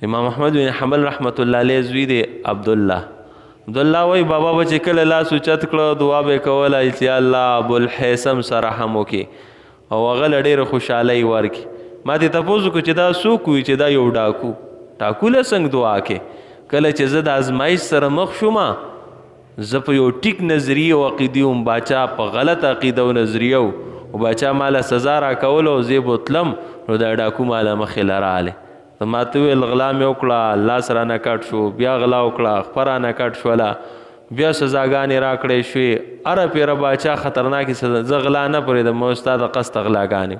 امام احمد بن حنبل رحمت الله علیه زوی دی عبدالله وای بابا به چې کله لاس اوچت کړه دعا به یې کوله چې الله ابوالحیثم سره رحم وکړي او هغه له ډېره خوشحالۍ ورکړي. ما دې تپوس وکړو چې دا څوک وي چې دا یو ډاکو له څنګه دعا کوې؟ کله چې زه د ازمایش سره مخ شوم زه په یو ټیک نظریه او عقیدې وم، باچا په غلط عقیده او نظریه او باچا ماله سزا راکوله او زه بوتلم نو دا ډاکو ماله مخې له راغلی. ما ته وویل غلا مې وکړه، لاس رانه کټ شو، بیا غلا وکړه، خپه رانه کټ شوله، بیا سزاګانې راکړې شوې. هره پیره باچا خطرناکې سزا، زه غلا نه پرېږدم، ما ستا د قصد غلاګانې،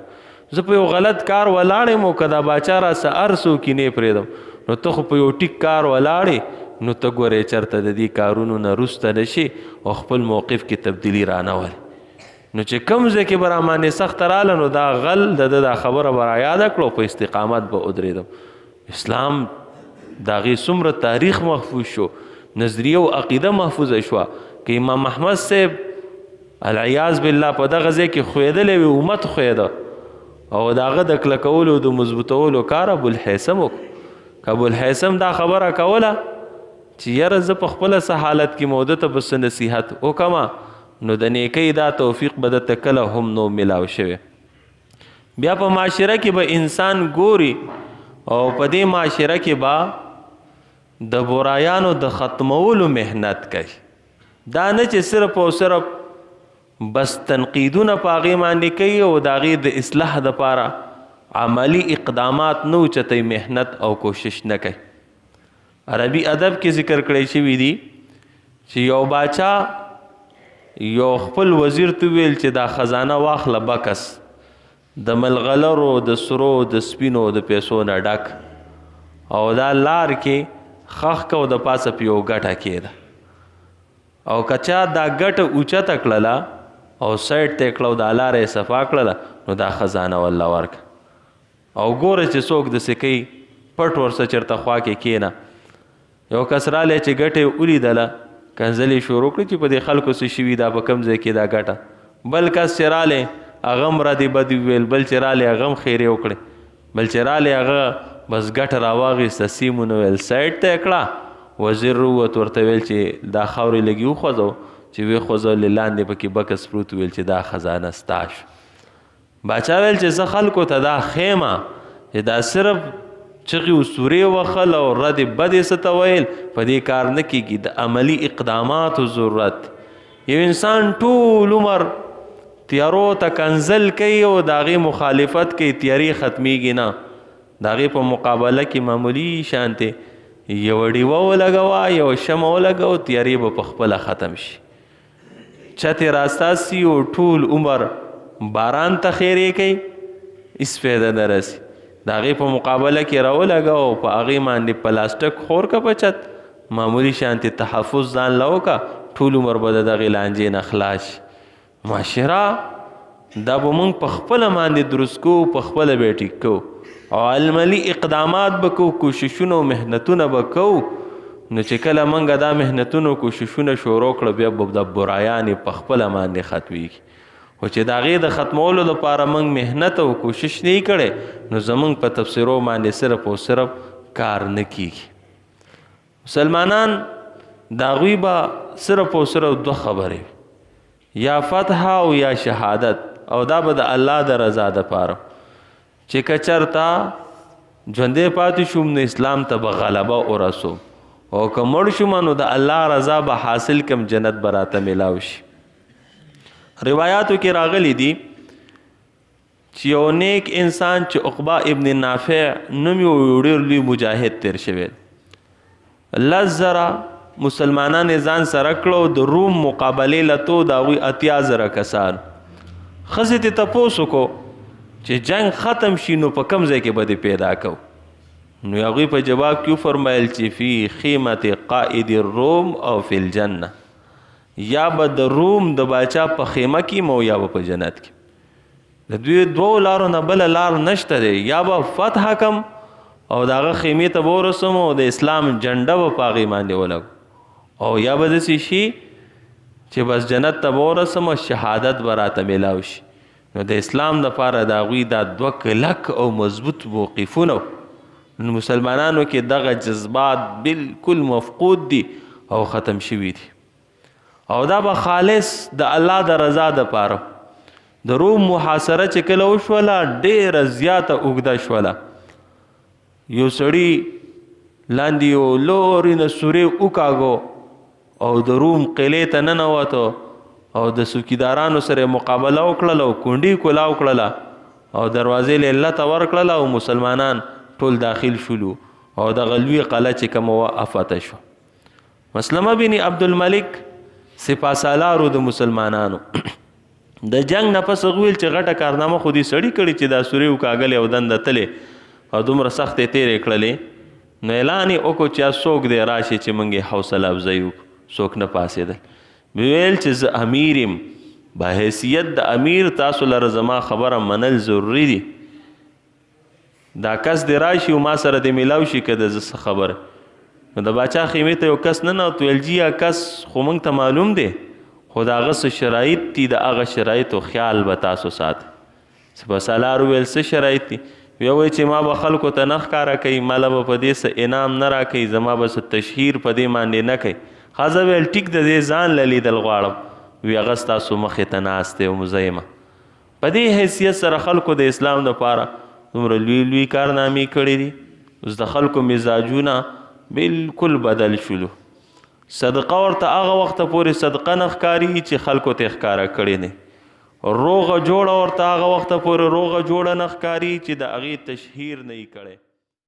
زه په یو غلط کار ولاړ یم او که دا باچا راسه هر څوک یې نه پرېږدم. نو ته خو په یو ټیک کار ولاړې، نو ته ګورې چېرته د دې کارونو نه رسته نه شي او خپل موقف کې تبدیلي رانولې. نو چې کوم ځای کې به رامانې سخته راله نو دا غل د ده دا خبره به رایاده کړو، په استقامت به ودرېدم. اسلام د هغې څومره تاریخ محفوظ شو، نظریه او عقیده محفوظه شوه. که امام احمد صاحب العیاذ بالله په دغه ځای کې ښویېدلی وي، امت ښویېده او د هغه د کلکولو د مضبوطولو کار ابوالحیثم وکړو. که ابوالحیثم دا خبره کوله چې یاره زه په خپله څه حالت کې موده ته به څه نصیحت وکړمه، نو د نیکۍ دا توفیق به درته کله هم نو میلاو شوی. بیا په معاشره کې به انسان ګوري او په دې معاشره کې به د برایانو د ختمولو محنت کوي. دا نه چې صرف او صرف بس تنقیدونه په هغې باندې کوي او د هغې د اصلاح دپاره عملی اقدامات نه اوچتوي، محنت او کوشش نه کوي. عربي ادب کې ذکر کړی شوي دي چې یو باچا یو خپل وزیر ته ویل چې دا خزانه واخله بکس د ملغلرو د سرو د سپینو د پیسو نه ډک او دا لار کې خښ که او د پاسه په یو ګټه کېده او که چا دا ګټه اوچته کړله او سایډ ته یې کړه او دا لاره یې صفا کړله نو دا خزانه والله ورکه. او ګوره چې څوک داسې کوي پټ ورسه چېرته خوا کې کښېنه. یو کس رالی چې ګټه یې ولیدله کنځلې شروع کړي چې په دې خلکو څه شوي دا په کوم ځای کې دا ګټه. بل کس چې رالی هغه هم ردې بدې وویل، بل چې رالی هغه هم خیرې وکړې، بل چې رالی هغه بس ګټه راواغېسته سیمونه ویل سایډ ته یې کړه. وزیر ووت ورته ویل چې دا خاورې لږې وخوځو، چې ویې خوځولې لاندې پکې بکس پروت ویل چې دا خزانه ستا شو. باچا ویل چې زه خلکو ته دا ښیم چې دا صرف چغې و سورې وخل او ردې بدې څه ته ویل په دې کار نه کېږي، د عملي اقداماتو ضرورت. یو انسان ټول عمر تیارو ته کنزل کوي او د هغې مخالفت کوي، تیارې ختمیږي نه. د هغې په مقابله کې معمولي شانتې یوه ډیوه ولګوه، یوه شمع ولګوه، تیارې به په خپله ختم شي. چتې راستاسي او ټول عمر باران ته خیرې کوي، هېڅ فایده نه رسي. د هغې په مقابله کې راولګوه او په هغې باندې پلاستک خور که په چت، معمولي شانتې تحفظ ځان له وکړه، ټول عمر به د دغې لانجې نه خلاص شي. معاشره دا به مونږ په خپله باندې درست کوو، په خپله به یې ټیک کوو او عملي اقدامات به کوو، کوششونه او محنتونه به کوو. نو چې کله مونږ دا محنتونه او کوششونه شروع کړه بیا به د برایانې په خپله باندې ختمیږي. خو چې د هغې د ختمولو لپاره مونږ محنت او کوشش نه کړی نو زمونږ په تفسیرو باندې صرف او صرف کار نه کیږي. مسلمانان د هغوی به صرف او صرف دوه خبرې، یا فتح او یا شهادت، او دا به د الله د رضا دپاره. چې که چېرته ژوندی پاتې شوم نو اسلام ته به غلبه ورسوم او که مړ شوم نو د الله رضا به حاصل کم، جنت به راته میلاو شي. روایاتو کې راغلی دي چې یو نیک انسان چې عقبه ابن نافع نوم یې ډېر لوی مجاهد تیر شوی، 10,000 مسلمانان ځان سره کړو، د روم مقابلې لتو د هغوی 80,000 کسان. ښځې ته تپوس وکړو چې جنگ ختم شي نو په کوم ځای کې به دې پیدا کوو؟ نو هغوی په جواب کې وفرمیل چې فی خیمت قائد الروم او فی الجنه، یا به د روم د باچا په خیمه کې مو یا به په جنت کې. د دوی دوو لارو نه بله لار نشته دی، یا به فتح کم او د هغه خیمې ته به ورسم او د اسلام جنډه به په هغې باندې ولګو، او یا به داسې شي چې بس جنت ته به ورسم او شهادت به راته میلاو شي. نو د اسلام دپاره د هغوی دا 2 کلک او مضبوط موقفونه مسلمانانو کې دغه جذبات بالکل مفقود دي او ختم شوي دي او دا به خالص د الله د رضا دپاره. د روم محاصره چې کله وشوله ډېره زیاته اوږده شوله. یو سړي لاندې یو لورې نه سورې وکاږو او د روم قلعې ته ننوتو او د څوکیدارانو سره مقابله وکړله او کونډې کولاو کړله او دروازې له علته ورکړله او مسلمانان ټول داخل شولو او دغه لوی قلعه چې کومه وه افته شو. مسلمه بن عبدالملک سپاه سالارو د مسلمانانو د جنگ نه پس ویل چې غټه کارنامه خو دې سړي کړي چې دا سورې وکاږلې او دنده تلې او دومره سختې تېرې کړلې. نو اعلان یې وکړو چې څوک دی راشي چې موږ یې حوصله افزایي وکړو. څوک نه پاسېدل. ویل چې زه امیر یم، بحیثیت د امیر تاسو لره زما خبره منل ضروري دي. دا کس دی راشي او ما سره د میلاو شي که د زه څه خبره. نو د باچا خیمې ته یو کس ننوت ویل جي کس خو موږ ته معلوم دی خو د هغه څه شرایط دي د هغه شرایطو خیال به تاسو ساتئ. سپه سالار وویل څه شرایط دي؟ ویل چې ما به خلکو ته نه ښکاره کوي، ماله به په دې څه انعام نه راکوي، زما به څه تشهیر په دې باندې نه کوي. ښځه ویل ټیک د دې ځان له لیدل غواړم. وی هغه ستاسو مخې ته ناست دی او مزیمه. په دې حیثیت سره خلکو د اسلام دپاره دومره لوی لوی کارنامې کړي دي. اوس د خلکو مزاجونه بالکل بدل شولو. صدقه ورته هغه وخته پورې صدقه نه ښکاري چې خلکو ته ښکاره کړې نه. روغه جوړه ورته هغه وخته پورې روغه جوړه نه ښکاري چې د هغې تشهیر نه یې کړی.